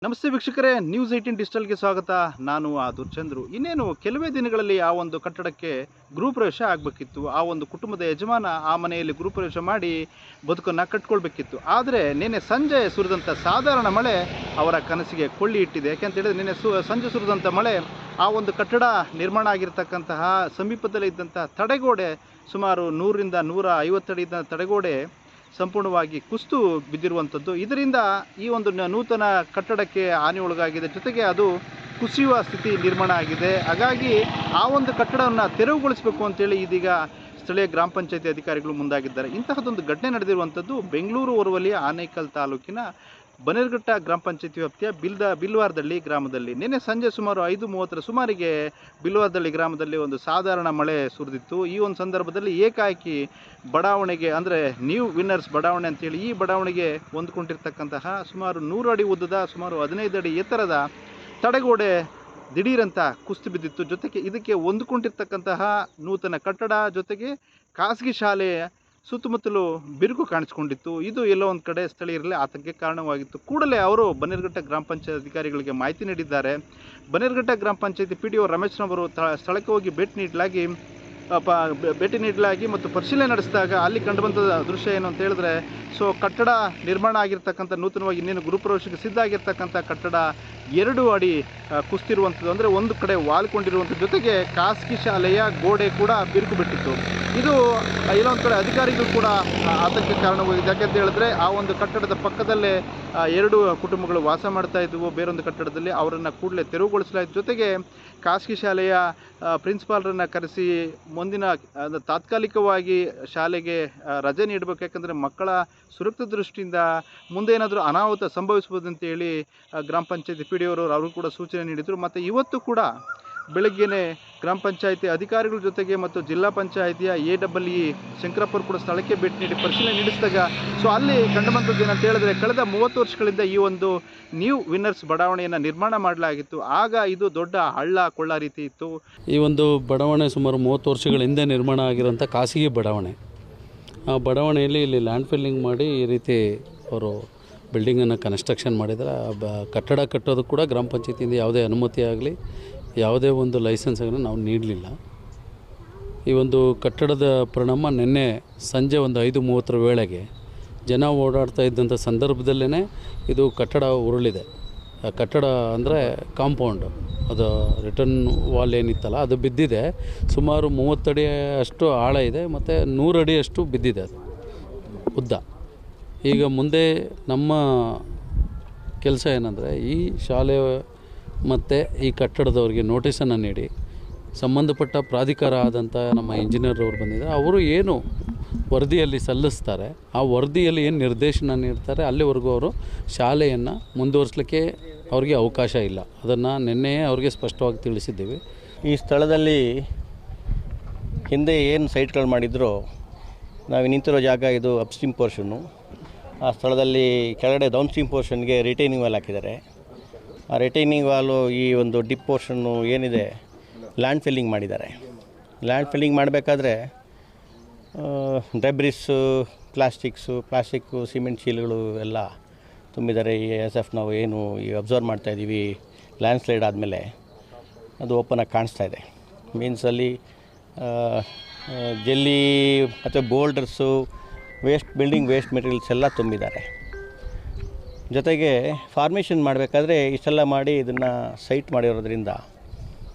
ನಮಸ್ತೆ ವೀಕ್ಷಕರೇ, ನ್ಯೂಸ್ 18 ಡಿಜಿಟಲ್ಗೆ ಸ್ವಾಗತ. ನಾನು ದುರ್ಚಂದ್ರು. ಇನ್ನೇನು ಕೆಲವೇ ದಿನಗಳಲ್ಲಿ ಆ ಒಂದು ಕಟ್ಟಡಕ್ಕೆ ಗೃಹಪ್ರವೇಶ ಆಗಬೇಕಿತ್ತು. ಆ ಒಂದು ಕುಟುಂಬದ ಯಜಮಾನ ಆ ಮನೆಯಲ್ಲಿ ಗೃಹಪ್ರವೇಶ ಮಾಡಿ ಬದುಕನ್ನು ಕಟ್ಕೊಳ್ಬೇಕಿತ್ತು. ಆದರೆ ನಿನ್ನೆ ಸಂಜೆ ಸುರಿದಂಥ ಸಾಧಾರಣ ಮಳೆ ಅವರ ಕನಸಿಗೆ ಕೊಳ್ಳಿ ಇಟ್ಟಿದೆ. ಯಾಕೆಂತೇಳಿದ್ರೆ ನಿನ್ನೆ ಸಂಜೆ ಸುರಿದಂಥ ಮಳೆ ಆ ಒಂದು ಕಟ್ಟಡ ನಿರ್ಮಾಣ ಆಗಿರ್ತಕ್ಕಂತಹ ಸಮೀಪದಲ್ಲಿ ಇದ್ದಂಥ ತಡೆಗೋಡೆ, ಸುಮಾರು 100ರಿಂದ 150 ಅಡಿ ಇದ್ದ ತಡೆಗೋಡೆ ಸಂಪೂರ್ಣವಾಗಿ ಕುಸಿದು ಬಿದ್ದಿರುವಂಥದ್ದು. ಇದರಿಂದ ಈ ಒಂದು ನೂತನ ಕಟ್ಟಡಕ್ಕೆ ಹಾನಿ ಒಳಗಾಗಿದೆ, ಜೊತೆಗೆ ಅದು ಕುಸಿಯುವ ಸ್ಥಿತಿ ನಿರ್ಮಾಣ ಆಗಿದೆ. ಹಾಗಾಗಿ ಆ ಒಂದು ಕಟ್ಟಡವನ್ನು ತೆರವುಗೊಳಿಸಬೇಕು ಅಂತೇಳಿ ಇದೀಗ ಸ್ಥಳೀಯ ಗ್ರಾಮ ಪಂಚಾಯತಿ ಅಧಿಕಾರಿಗಳು ಮುಂದಾಗಿದ್ದಾರೆ. ಇಂತಹದೊಂದು ಘಟನೆ ನಡೆದಿರುವಂಥದ್ದು ಬೆಂಗಳೂರು ಹೊರವಲಯ ಆನೇಕಲ್ ತಾಲೂಕಿನ ಬನ್ನೇರುಘಟ್ಟ ಗ್ರಾಮ ಪಂಚಾಯತಿ ವ್ಯಾಪ್ತಿಯ ಬಿಲ್ವಾರದಳ್ಳಿ ಗ್ರಾಮದಲ್ಲಿ ನಿನ್ನೆ ಸಂಜೆ ಸುಮಾರು 5:30 ಸುಮಾರಿಗೆ ಬಿಲ್ವಾರದಳ್ಳಿ ಗ್ರಾಮದಲ್ಲಿ ಒಂದು ಸಾಧಾರಣ ಮಳೆ ಸುರಿದಿತ್ತು. ಈ ಒಂದು ಸಂದರ್ಭದಲ್ಲಿ ಏಕಾಏಕಿ ಬಡಾವಣೆಗೆ, ಅಂದರೆ ನ್ಯೂ ವಿನ್ನರ್ಸ್ ಬಡಾವಣೆ ಅಂತೇಳಿ ಈ ಬಡಾವಣೆಗೆ ಹೊಂದ್ಕೊಂಡಿರ್ತಕ್ಕಂತಹ ಸುಮಾರು 100 ಅಡಿ ಉದ್ದದ, ಸುಮಾರು 15 ಅಡಿ ಎತ್ತರದ ತಡೆಗೋಡೆ ದಿಢೀರಂತ ಕುಸಿದು ಬಿದ್ದಿತ್ತು. ಜೊತೆಗೆ ಇದಕ್ಕೆ ಹೊಂದ್ಕೊಂಡಿರ್ತಕ್ಕಂತಹ ನೂತನ ಕಟ್ಟಡ, ಜೊತೆಗೆ ಖಾಸಗಿ ಶಾಲೆ ಸುತ್ತಮುತ್ತಲೂ ಬಿರುಕು ಕಾಣಿಸ್ಕೊಂಡಿತ್ತು. ಇದು ಎಲ್ಲೋ ಒಂದು ಕಡೆ ಸ್ಥಳೀಯರಲ್ಲಿ ಆತಂಕಕ್ಕೆ ಕಾರಣವಾಗಿತ್ತು. ಕೂಡಲೇ ಅವರು ಬನ್ನೇರುಘಟ್ಟ ಗ್ರಾಮ ಪಂಚಾಯತ್ ಅಧಿಕಾರಿಗಳಿಗೆ ಮಾಹಿತಿ ನೀಡಿದ್ದಾರೆ. ಬನ್ನೇರುಘಟ್ಟ ಗ್ರಾಮ ಪಂಚಾಯತಿ PDO ರಮೇಶ್ನವರು ಸ್ಥಳಕ್ಕೆ ಹೋಗಿ ಭೇಟಿ ನೀಡಲಾಗಿ ಮತ್ತು ಪರಿಶೀಲನೆ ನಡೆಸಿದಾಗ ಅಲ್ಲಿ ಕಂಡುಬಂದ ದೃಶ್ಯ ಏನು ಅಂತ ಹೇಳಿದ್ರೆ, ಕಟ್ಟಡ ನಿರ್ಮಾಣ ಆಗಿರ್ತಕ್ಕಂಥ ನೂತನವಾಗಿ ಇನ್ನೇನು ಗೃಹಪ್ರವೇಶಕ್ಕೆ ಸಿದ್ಧ ಆಗಿರ್ತಕ್ಕಂಥ ಕಟ್ಟಡ 2 ಅಡಿ ಕುಸಿತಿರುವಂಥದ್ದು, ಅಂದರೆ ಒಂದು ಕಡೆ ವಾಲ್ಕೊಂಡಿರುವಂಥದ್ದು, ಜೊತೆಗೆ ಖಾಸಗಿ ಶಾಲೆಯ ಗೋಡೆ ಕೂಡ ಬಿರುಕು ಬಿಟ್ಟಿತ್ತು. ಇದು ಇಲ್ಲೊಂದು ಕಡೆ ಅಧಿಕಾರಿಗಳು ಕೂಡ ಆತಂಕಕ್ಕೆ ಕಾರಣವಾಗಿದೆ. ಯಾಕೆಂತ ಹೇಳಿದ್ರೆ ಆ ಒಂದು ಕಟ್ಟಡದ ಪಕ್ಕದಲ್ಲೇ 2 ಕುಟುಂಬಗಳು ವಾಸ ಮಾಡ್ತಾ ಇದ್ವು ಬೇರೊಂದು ಕಟ್ಟಡದಲ್ಲಿ. ಅವರನ್ನು ಕೂಡಲೇ ತೆರವುಗೊಳಿಸಲಾಯಿತು. ಜೊತೆಗೆ ಖಾಸಗಿ ಶಾಲೆಯ ಪ್ರಿನ್ಸಿಪಾಲ್ರನ್ನು ಕರೆಸಿ ಮುಂದಿನ ತಾತ್ಕಾಲಿಕವಾಗಿ ಶಾಲೆಗೆ ರಜೆ ನೀಡಬೇಕು. ಯಾಕಂದರೆ ಮಕ್ಕಳ ಸುರಕ್ಷತೆ ದೃಷ್ಟಿಯಿಂದ ಮುಂದೆ ಏನಾದರೂ ಅನಾಹುತ ಸಂಭವಿಸ್ಬೋದು ಅಂತೇಳಿ ಗ್ರಾಮ ಪಂಚಾಯತಿ PDO ಅವರು ಕೂಡ ಸೂಚನೆ ನೀಡಿದರು. ಮತ್ತು ಇವತ್ತು ಕೂಡ ಬೆಳಗ್ಗೆಯೇ ಗ್ರಾಮ ಪಂಚಾಯತಿ ಅಧಿಕಾರಿಗಳ ಜೊತೆಗೆ ಮತ್ತು ಜಿಲ್ಲಾ ಪಂಚಾಯತಿಯ AEE ಶಂಕರಪ್ಪರು ಕೂಡ ಸ್ಥಳಕ್ಕೆ ಭೇಟಿ ನೀಡಿ ಪರಿಶೀಲನೆ ನಡೆಸಿದಾಗ ಅಲ್ಲಿ ಕಂಡುಬಂದದ್ದು ಏನಂತ ಹೇಳಿದ್ರೆ, ಕಳೆದ 30 ವರ್ಷಗಳಿಂದ ಈ ಒಂದು ನ್ಯೂ ವಿನ್ನರ್ಸ್ ಬಡಾವಣೆಯನ್ನು ನಿರ್ಮಾಣ ಮಾಡಲಾಗಿತ್ತು. ಆಗ ಇದು ದೊಡ್ಡ ಹಳ್ಳ ಕೊಳ್ಳ ರೀತಿ ಇತ್ತು. ಈ ಒಂದು ಬಡಾವಣೆ ಸುಮಾರು 30 ವರ್ಷಗಳ ಹಿಂದೆ ನಿರ್ಮಾಣ ಆಗಿರೋಂಥ ಖಾಸಗಿ ಬಡಾವಣೆ. ಆ ಬಡಾವಣೆಯಲ್ಲಿ ಇಲ್ಲಿ ಲ್ಯಾಂಡ್ ಫಿಲ್ಲಿಂಗ್ ಮಾಡಿ ಈ ರೀತಿ ಅವರು ಬಿಲ್ಡಿಂಗನ್ನು ಕನ್ಸ್ಟ್ರಕ್ಷನ್ ಮಾಡಿದರೆ, ಕಟ್ಟಡ ಕಟ್ಟೋದು ಕೂಡ ಗ್ರಾಮ ಪಂಚಾಯತಿಯಿಂದ ಯಾವುದೇ ಅನುಮತಿ ಆಗಲಿ ಯಾವುದೇ ಒಂದು ಲೈಸೆನ್ಸನ್ನು ನಾವು ನೀಡಲಿಲ್ಲ. ಈ ಒಂದು ಕಟ್ಟಡದ ಪರಿಣಾಮ ನಿನ್ನೆ ಸಂಜೆ ಒಂದು 5:30 ವೇಳೆಗೆ ಜನ ಓಡಾಡ್ತಾ ಇದ್ದಂಥ ಸಂದರ್ಭದಲ್ಲೇ ಇದು ಕಟ್ಟಡ ಉರುಳಿದೆ. ಕಟ್ಟಡ ಅಂದರೆ ಕಾಂಪೌಂಡು, ಅದು ರಿಟರ್ನ್ ವಾಲ್ ಏನಿತ್ತಲ್ಲ ಅದು ಬಿದ್ದಿದೆ. ಸುಮಾರು 30 ಅಡಿ ಅಷ್ಟು ಆಳ ಇದೆ ಮತ್ತು 100 ಅಡಿಯಷ್ಟು ಬಿದ್ದಿದೆ ಅದು ಉದ್ದ. ಈಗ ಮುಂದೆ ನಮ್ಮ ಕೆಲಸ ಏನಂದರೆ, ಈ ಶಾಲೆ ಮತ್ತು ಈ ಕಟ್ಟಡದವ್ರಿಗೆ ನೋಟಿಸನ್ನು ನೀಡಿ ಸಂಬಂಧಪಟ್ಟ ಪ್ರಾಧಿಕಾರ ಆದಂಥ ನಮ್ಮ ಇಂಜಿನಿಯರ್ ಅವರು ಬಂದಿದ್ದಾರೆ. ಅವರು ಏನು ವರದಿಯಲ್ಲಿ ಸಲ್ಲಿಸ್ತಾರೆ, ಆ ವರದಿಯಲ್ಲಿ ಏನು ನಿರ್ದೇಶನ ನೀಡ್ತಾರೆ ಅಲ್ಲಿವರೆಗೂ ಅವರು ಶಾಲೆಯನ್ನು ಮುಂದುವರಿಸಲಿಕ್ಕೆ ಅವ್ರಿಗೆ ಅವಕಾಶ ಇಲ್ಲ. ಅದನ್ನು ನಿನ್ನೆಯೇ ಅವ್ರಿಗೆ ಸ್ಪಷ್ಟವಾಗಿ ತಿಳಿಸಿದ್ದೀವಿ. ಈ ಸ್ಥಳದಲ್ಲಿ ಹಿಂದೆ ಏನು ಸೈಟ್ಗಳು ಮಾಡಿದ್ರು, ನಾವು ನಿಂತಿರೋ ಜಾಗ ಇದು ಅಪ್ಸ್ಟ್ರೀಮ್ ಪೋರ್ಷನ್ನು. ಆ ಸ್ಥಳದಲ್ಲಿ ಕೆಳಗಡೆ ಡೌನ್ಸ್ಟ್ರೀಮ್ ಪೋರ್ಷನ್ಗೆ ರಿಟೈನಿಂಗ್ ವಾಲ್ ಹಾಕಿದ್ದಾರೆ. ಆ ರಿಟೈನಿಂಗ್ ವಾಲು ಈ ಒಂದು ಡಿಪ್ ಪೋರ್ಷನ್ನು ಏನಿದೆ ಲ್ಯಾಂಡ್ ಫಿಲ್ಲಿಂಗ್ ಮಾಡಿದ್ದಾರೆ. ಲ್ಯಾಂಡ್ ಫಿಲ್ಲಿಂಗ್ ಮಾಡಬೇಕಾದ್ರೆ ಡೆಬ್ರಿಸ್ಸು, ಪ್ಲಾಸ್ಟಿಕ್ಕು, ಸಿಮೆಂಟ್ ಚೀಲಗಳು ಎಲ್ಲ ತುಂಬಿದ್ದಾರೆ. ನಾವು ಏನು ಅಬ್ಸರ್ವ್ ಮಾಡ್ತಾಯಿದ್ದೀವಿ, ಲ್ಯಾಂಡ್ ಸ್ಲೈಡ್ ಆದಮೇಲೆ ಅದು ಓಪನಾಗಿ ಕಾಣಿಸ್ತಾ ಇದೆ. ಮೀನ್ಸಲ್ಲಿ ಜಲ್ಲಿ ಮತ್ತು ಬೋಲ್ಡರ್ಸು, ಬಿಲ್ಡಿಂಗ್ ವೇಸ್ಟ್ ಮೆಟೀರಿಯಲ್ಸ್ ಎಲ್ಲ ತುಂಬಿದ್ದಾರೆ. ಜೊತೆಗೆ ಫಾರ್ಮೇಷನ್ ಮಾಡಬೇಕಾದ್ರೆ ಇಷ್ಟೆಲ್ಲ ಮಾಡಿ ಇದನ್ನು ಸೈಟ್ ಮಾಡಿರೋದ್ರಿಂದ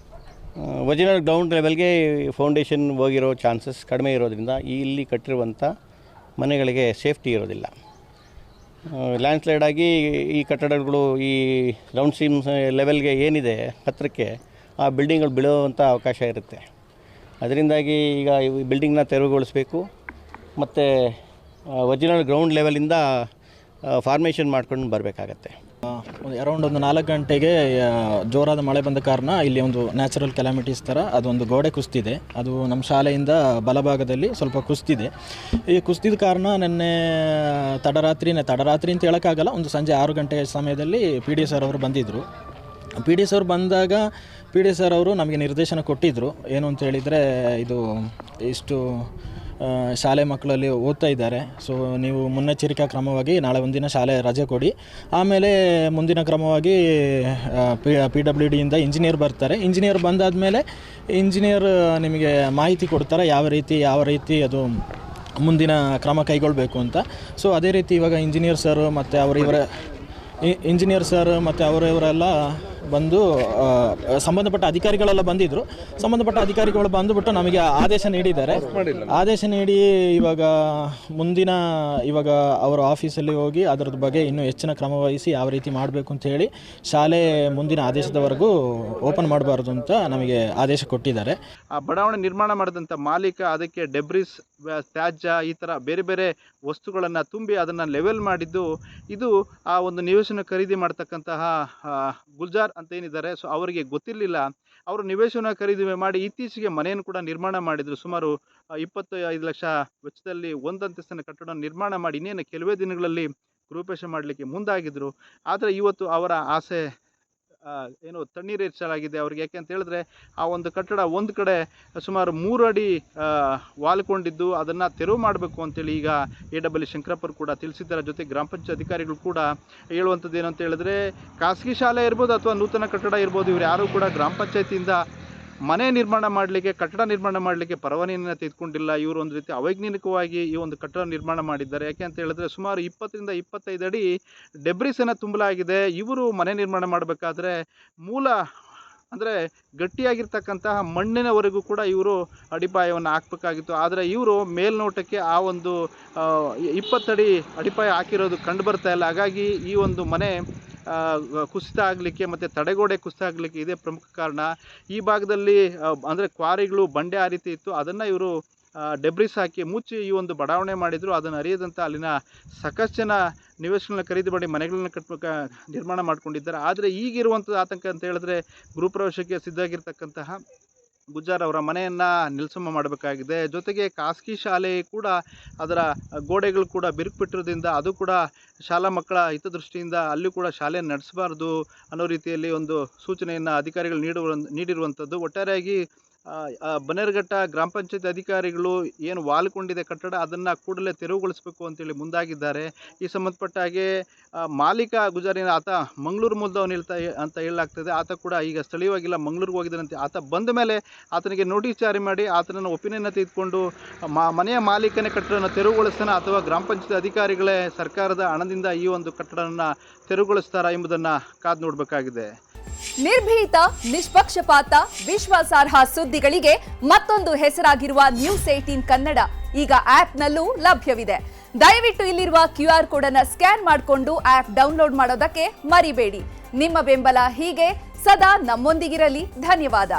ಒರಿಜಿನಲ್ ಗ್ರೌಂಡ್ ಲೆವೆಲ್ಗೆ ಫೌಂಡೇಶನ್ ಹೋಗಿರೋ ಚಾನ್ಸಸ್ ಕಡಿಮೆ ಇರೋದ್ರಿಂದ ಇಲ್ಲಿ ಕಟ್ಟಿರುವಂಥ ಮನೆಗಳಿಗೆ ಸೇಫ್ಟಿ ಇರೋದಿಲ್ಲ. ಲ್ಯಾಂಡ್ ಸ್ಲೈಡ್ ಆಗಿ ಈ ಕಟ್ಟಡಗಳು ಈ ಗ್ರೌಂಡ್ ಸ್ಟ್ರೀಮ್ ಲೆವೆಲ್ಗೆ ಏನಿದೆ ಹತ್ತಿರಕ್ಕೆ ಆ ಬಿಲ್ಡಿಂಗ್ಗಳು ಬೀಳುವಂಥ ಅವಕಾಶ ಇರುತ್ತೆ. ಅದರಿಂದಾಗಿ ಈಗ ಈ ಬಿಲ್ಡಿಂಗ್ನ ತೆರವುಗೊಳಿಸಬೇಕು ಮತ್ತು ಒರಿಜಿನಲ್ ಗ್ರೌಂಡ್ ಲೆವೆಲಿಂದ ಫಾರ್ಮೇಷನ್ ಮಾಡ್ಕೊಂಡು ಬರಬೇಕಾಗತ್ತೆ. ಅರೌಂಡ್ ಒಂದು 4 ಗಂಟೆಗೆ ಜೋರಾದ ಮಳೆ ಬಂದ ಕಾರಣ ಇಲ್ಲಿ ಒಂದು ನ್ಯಾಚುರಲ್ ಕೆಲಾಮಿಟೀಸ್ ಥರ ಅದೊಂದು ಗೋಡೆ ಕುಸಿದಿದೆ. ಅದು ನಮ್ಮ ಶಾಲೆಯಿಂದ ಬಲಭಾಗದಲ್ಲಿ ಸ್ವಲ್ಪ ಕುಸಿದಿದೆ. ಈ ಕುಸಿದ ಕಾರಣ ನಿನ್ನೆ ತಡರಾತ್ರಿ ಅಂತ ಹೇಳೋಕ್ಕಾಗಲ್ಲ, ಒಂದು ಸಂಜೆ 6 ಗಂಟೆ ಸಮಯದಲ್ಲಿ PDO ಸರ್ ಅವರು ಬಂದಿದ್ದರು. PDO ಸರ್ ಬಂದಾಗ PDO ಸರ್ ಅವರು ನಮಗೆ ನಿರ್ದೇಶನ ಕೊಟ್ಟಿದ್ದರು. ಏನು ಅಂತ ಹೇಳಿದರೆ, ಇದು ಇಷ್ಟು ಶಾಲೆ ಮಕ್ಕಳಲ್ಲಿ ಓದ್ತಾ ಇದ್ದಾರೆ. ಸೊ ನೀವು ಮುನ್ನೆಚ್ಚರಿಕಾ ಕ್ರಮವಾಗಿ ನಾಳೆ ಒಂದಿನ ಶಾಲೆ ರಜೆ ಕೊಡಿ. ಆಮೇಲೆ ಮುಂದಿನ ಕ್ರಮವಾಗಿ PWDಯಿಂದ ಇಂಜಿನಿಯರ್ ಬರ್ತಾರೆ. ಇಂಜಿನಿಯರ್ ಬಂದಾದಮೇಲೆ ಇಂಜಿನಿಯರ್ ನಿಮಗೆ ಮಾಹಿತಿ ಕೊಡ್ತಾರೆ ಯಾವ ರೀತಿ ಅದು ಮುಂದಿನ ಕ್ರಮ ಕೈಗೊಳ್ಳಬೇಕು ಅಂತ. ಸೊ ಅದೇ ರೀತಿ ಇವಾಗ ಇಂಜಿನಿಯರ್ ಸರ್ ಮತ್ತು ಅವರೆಲ್ಲ ಬಂದು ಸಂಬಂಧಪಟ್ಟ ಅಧಿಕಾರಿಗಳೆಲ್ಲ ಬಂದಿದ್ದರು. ಸಂಬಂಧಪಟ್ಟ ಅಧಿಕಾರಿಗಳು ಬಂದುಬಿಟ್ಟು ನಮಗೆ ಆದೇಶ ನೀಡಿದ್ದಾರೆ. ಆದೇಶ ನೀಡಿ ಇವಾಗ ಅವರ ಆಫೀಸಲ್ಲಿ ಹೋಗಿ ಅದರದ ಬಗ್ಗೆ ಇನ್ನೂ ಹೆಚ್ಚಿನ ಕ್ರಮ ವಹಿಸಿ ಯಾವ ರೀತಿ ಮಾಡಬೇಕು ಅಂತ ಹೇಳಿ ಶಾಲೆ ಮುಂದಿನ ಆದೇಶದವರೆಗೂ ಓಪನ್ ಮಾಡಬಾರ್ದು ಅಂತ ನಮಗೆ ಆದೇಶ ಕೊಟ್ಟಿದ್ದಾರೆ. ಆ ಬಡಾವಣೆ ನಿರ್ಮಾಣ ಮಾಡಿದಂಥ ಮಾಲೀಕ ಅದಕ್ಕೆ ಡೆಬ್ರಿಸ್, ತ್ಯಾಜ್ಯ ಈ ಥರ ಬೇರೆ ಬೇರೆ ವಸ್ತುಗಳನ್ನು ತುಂಬಿ ಅದನ್ನು ಲೆವೆಲ್ ಮಾಡಿದ್ದು ಇದು ಆ ಒಂದು ನಿವೇಶನ ಖರೀದಿ ಮಾಡ್ತಕ್ಕಂತಹ ಗುಲ್ಜಾರ್ ಅಂತ ಏನಿದ್ದಾರೆ. ಸೊ ಅವರಿಗೆ ಗೊತ್ತಿರಲಿಲ್ಲ. ಅವರು ನಿವೇಶನ ಖರೀದಿ ಮಾಡಿ ಇತ್ತೀಚೆಗೆ ಮನೆಯನ್ನು ಕೂಡ ನಿರ್ಮಾಣ ಮಾಡಿದರು. ಸುಮಾರು 25 ಲಕ್ಷ ವೆಚ್ಚದಲ್ಲಿ ಒಂದಂತಸ್ತಿನ ಕಟ್ಟಡ ನಿರ್ಮಾಣ ಮಾಡಿ ಇನ್ನೇನು ಕೆಲವೇ ದಿನಗಳಲ್ಲಿ ಗೃಹಪ್ರವೇಶ ಮಾಡಲಿಕ್ಕೆ ಮುಂದಾಗಿದ್ದರು. ಆದರೆ ಇವತ್ತು ಅವರ ಆಸೆ ಏನು ತಣ್ಣೀರೇರಿಸಲಾಗಿದೆ ಅವ್ರಿಗೆ. ಯಾಕೆ ಅಂತ ಹೇಳಿದ್ರೆ ಆ ಒಂದು ಕಟ್ಟಡ ಒಂದು ಕಡೆ ಸುಮಾರು 3 ಅಡಿ ವಾಲ್ಕೊಂಡಿದ್ದು ಅದನ್ನು ತೆರವು ಮಾಡಬೇಕು ಅಂತೇಳಿ ಈಗ AW ಶಂಕರಪ್ಪರು ಕೂಡ ತಿಳಿಸಿದ್ದಾರೆ. ಜೊತೆ ಗ್ರಾಮ ಪಂಚಾಯತ್ ಅಧಿಕಾರಿಗಳು ಕೂಡ ಹೇಳುವಂಥದ್ದು ಏನು ಅಂತ ಹೇಳಿದ್ರೆ, ಖಾಸಗಿ ಶಾಲೆ ಇರ್ಬೋದು ಅಥವಾ ನೂತನ ಕಟ್ಟಡ ಇರ್ಬೋದು, ಇವರು ಯಾರೂ ಕೂಡ ಗ್ರಾಮ ಪಂಚಾಯತಿಯಿಂದ ಮನೆ ನಿರ್ಮಾಣ ಮಾಡಲಿಕ್ಕೆ, ಕಟ್ಟಡ ನಿರ್ಮಾಣ ಮಾಡಲಿಕ್ಕೆ ಪರವಾನಗಿಯನ್ನು ತೆಗೆದುಕೊಂಡಿಲ್ಲ. ಇವರು ಒಂದು ರೀತಿ ಅವೈಜ್ಞಾನಿಕವಾಗಿ ಈ ಒಂದು ಕಟ್ಟಡ ನಿರ್ಮಾಣ ಮಾಡಿದ್ದಾರೆ. ಯಾಕೆ ಅಂತ ಹೇಳಿದ್ರೆ ಸುಮಾರು 20ರಿಂದ 25 ಅಡಿ ಡೆಬ್ರಿಸನ್ನು ತುಂಬಲಾಗಿದೆ. ಇವರು ಮನೆ ನಿರ್ಮಾಣ ಮಾಡಬೇಕಾದ್ರೆ ಮೂಲ ಅಂದರೆ ಗಟ್ಟಿಯಾಗಿರ್ತಕ್ಕಂತಹ ಮಣ್ಣಿನವರೆಗೂ ಕೂಡ ಇವರು ಅಡಿಪಾಯವನ್ನು ಹಾಕಬೇಕಾಗಿತ್ತು. ಆದರೆ ಇವರು ಮೇಲ್ನೋಟಕ್ಕೆ ಆ ಒಂದು 20 ಅಡಿ ಅಡಿಪಾಯ ಹಾಕಿರೋದು ಕಂಡು ಬರ್ತಾ ಇಲ್ಲ. ಹಾಗಾಗಿ ಈ ಒಂದು ಮನೆ ಕುಸಿತ ಆಗಲಿಕ್ಕೆ ಮತ್ತು ತಡೆಗೋಡೆ ಕುಸಿತ ಆಗಲಿಕ್ಕೆ ಇದೇ ಪ್ರಮುಖ ಕಾರಣ. ಈ ಭಾಗದಲ್ಲಿ ಅಂದರೆ ಕ್ವಾರಿಗಳು, ಬಂಡೆ ಆ ರೀತಿ ಇತ್ತು. ಅದನ್ನು ಇವರು ಡೆಬ್ರಿಸ್ ಹಾಕಿ ಮುಚ್ಚಿ ಈ ಒಂದು ಬಡಾವಣೆ ಮಾಡಿದರು. ಅದನ್ನು ಅರಿಯದಂಥ ಅಲ್ಲಿನ ಸಾಕಷ್ಟು ಜನ ನಿವೇಶನ ಖರೀದಿ ಮಾಡಿ ಮನೆಗಳನ್ನ ನಿರ್ಮಾಣ ಮಾಡ್ಕೊಂಡಿದ್ದಾರೆ. ಆದರೆ ಈಗಿರುವಂಥದ್ದು ಆತಂಕ ಅಂತ ಹೇಳಿದ್ರೆ ಗೃಹಪ್ರವೇಶಕ್ಕೆ ಸಿದ್ಧಾಗಿರ್ತಕ್ಕಂತಹ ಗುಜ್ಜಾರ್ ಅವರ ಮನೆಯನ್ನು ನಿಲ್ಸಮ ಮಾಡಬೇಕಾಗಿದೆ. ಜೊತೆಗೆ ಖಾಸಗಿ ಶಾಲೆ ಕೂಡ ಅದರ ಗೋಡೆಗಳು ಕೂಡ ಬಿರುಕುಬಿಟ್ಟಿರೋದ್ರಿಂದ ಅದು ಕೂಡ ಶಾಲಾ ಮಕ್ಕಳ ಹಿತದೃಷ್ಟಿಯಿಂದ ಅಲ್ಲಿ ಕೂಡ ಶಾಲೆ ನಡೆಸಬಾರ್ದು ಅನ್ನೋ ರೀತಿಯಲ್ಲಿ ಒಂದು ಸೂಚನೆಯನ್ನು ಅಧಿಕಾರಿಗಳು ನೀಡಿರುವಂಥದ್ದು. ಒಟ್ಟಾರೆಯಾಗಿ ಬನ್ನೇರುಘಟ್ಟ ಗ್ರಾಮ ಪಂಚಾಯತ್ ಅಧಿಕಾರಿಗಳು ಏನು ವಾಲ್ಕೊಂಡಿದೆ ಕಟ್ಟಡ ಅದನ್ನು ಕೂಡಲೇ ತೆರವುಗೊಳಿಸಬೇಕು ಅಂತೇಳಿ ಮುಂದಾಗಿದ್ದಾರೆ. ಈ ಸಂಬಂಧಪಟ್ಟ ಹಾಗೆ ಮಾಲೀಕ ಗುಜಾರಿನ ಆತ ಮಂಗಳೂರು ಮೂಲದವನು ಅಂತ ಹೇಳಲಾಗ್ತದೆ. ಆತ ಕೂಡ ಈಗ ಸ್ಥಳೀಯವಾಗಿಲ್ಲ, ಮಂಗಳೂರಿಗೆ ಹೋಗಿದ್ದಾನಂತೆ. ಆತ ಬಂದ ಮೇಲೆ ಆತನಿಗೆ ನೋಟಿಸ್ ಜಾರಿ ಮಾಡಿ ಆತನನ್ನು ಒಪಿನಿಯನ್ನ ತೆಗೆದುಕೊಂಡು ಮನೆಯ ಮಾಲೀಕನೇ ಕಟ್ಟಡವನ್ನು ತೆರವುಗೊಳಿಸ್ತಾನೆ ಅಥವಾ ಗ್ರಾಮ ಪಂಚಾಯತ್ ಅಧಿಕಾರಿಗಳೇ ಸರ್ಕಾರದ ಹಣದಿಂದ ಈ ಒಂದು ಕಟ್ಟಡವನ್ನು ತೆರವುಗೊಳಿಸ್ತಾರಾ ಎಂಬುದನ್ನು ಕಾದು ನೋಡಬೇಕಾಗಿದೆ. ನಿರ್ಭೀತ, ನಿಷ್ಪಕ್ಷಪಾತ, ವಿಶ್ವಾಸಾರ್ಹ ಸುದ್ದಿಗಳಿಗೆ ಮತ್ತೊಂದು ಹೆಸರಾಗಿರುವ News18 ಕನ್ನಡ ಈಗ ಆಪ್ನಲ್ಲೂ ಲಭ್ಯವಿದೆ. ದಯವಿಟ್ಟು ಇಲ್ಲಿರುವ QR ಕೋಡ್ ಅನ್ನು ಸ್ಕ್ಯಾನ್ ಮಾಡಿಕೊಂಡು ಆಪ್ ಡೌನ್ಲೋಡ್ ಮಾಡೋದಕ್ಕೆ ಮರಿಬೇಡಿ. ನಿಮ್ಮ ಬೆಂಬಲ ಹೀಗೆ ಸದಾ ನಮ್ಮೊಂದಿಗಿರಲಿ. ಧನ್ಯವಾದ.